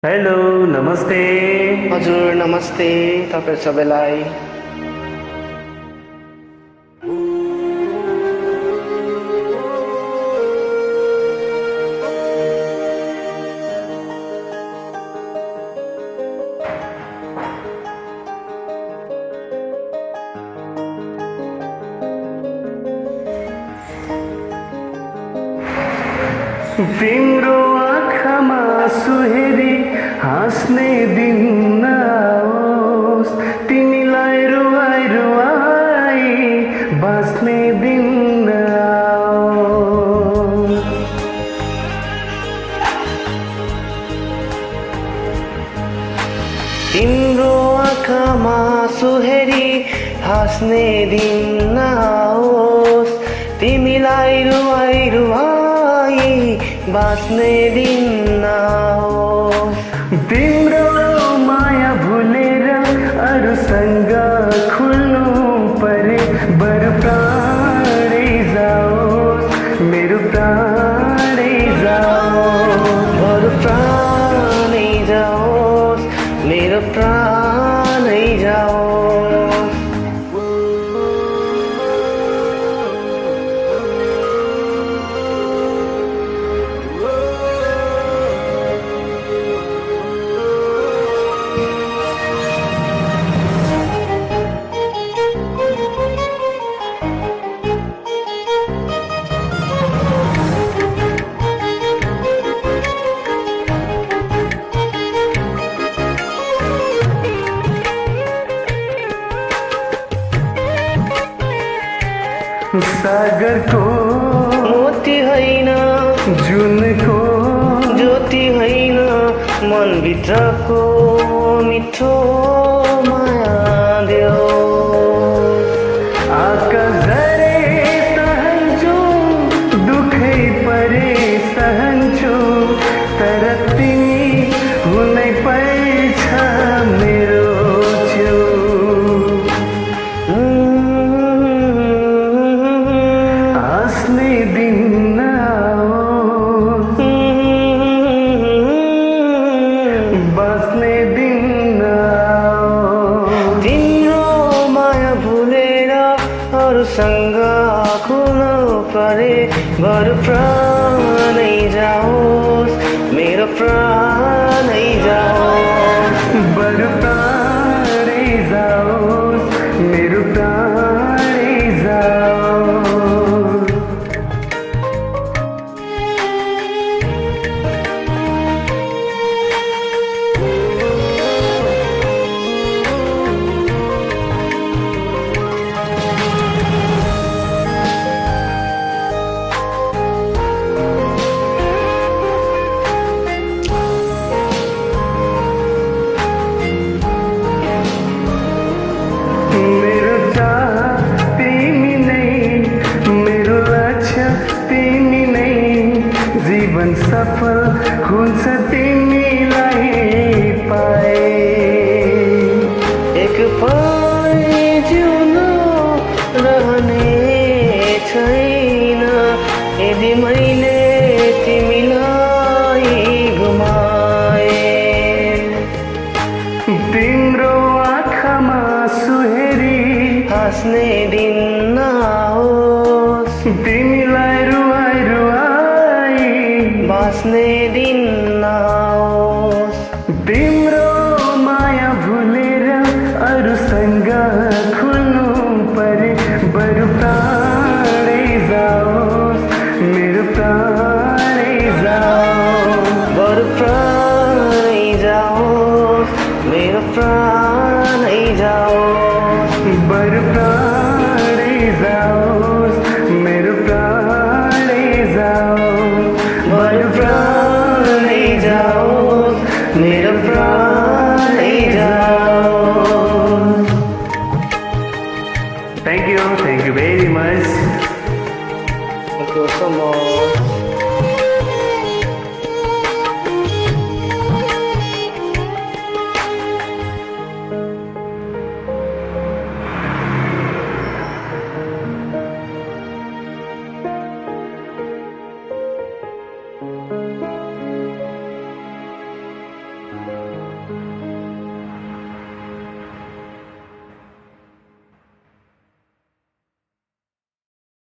Hello नमस्ते। हजुर नमस्ते तपाईहरु सबैलाई। तिम्रो आँखामा सुहेरी हाँस्ने दिन नआओस्, तिमीलाई रुवाई रुवाई बाँच्ने दिन नआओस्। तिम्रो आँखामा सुहेरी हाँस्ने दिन नआओस्, तिमीलाई रुवाई रुवाई बाँच्ने दिन नआओस्। तिम्रो माया भुलेर अरूसँग खुल्नु परे बरु प्राणै जाओस्, मेरो प्राणै जाओस्, बरु प्राणै जाओस्, मेरो प्राणै जाओस्। सागरको मोती होइन, जुनको ज्योति होइन, मनभित्रको मिठो माया देऊ। आकाश झरे सहन्छु, दुखै परे सहन्छु, तर तिमी हुनै पर्छ मेरो छेउ। हाँस्ने दिन नआओस्, बाँच्ने दिन नआओस्। तिम्रो माया भुलेर अरूसँग खुल्नु परे बरु प्राणै जाओस्, मेरो प्राणै जाओस्। बरु प्राणै जाओस्, मेरो प्राणै जाओस्। मेरो चाह तिमी नै, मेरो लक्ष्य तिमी नै, जीवन सफल हुन्छ तिमीलाई पाए। एक पल जिउन रहने छैन यदि मैले तिमीलाई गुमाए। तिम्रो आँखामा सुहेरी हाँस्ने दिन नआओस्, तिमीलाई रुवाई रुवाई बाँच्ने दिन नआओस्। तिम्रो माया भुलेर अरूसँग खुल्नु परे बरु प्राणै जाओस्, मेरो प्राणै जाओस्। बरु प्राणै जाओस्, मेरो प्राणै जाओस्। बरु प्राणै जाओस्, मेरो प्राणै जाओस्। बरु प्राणै जाओस्, मेरो प्राण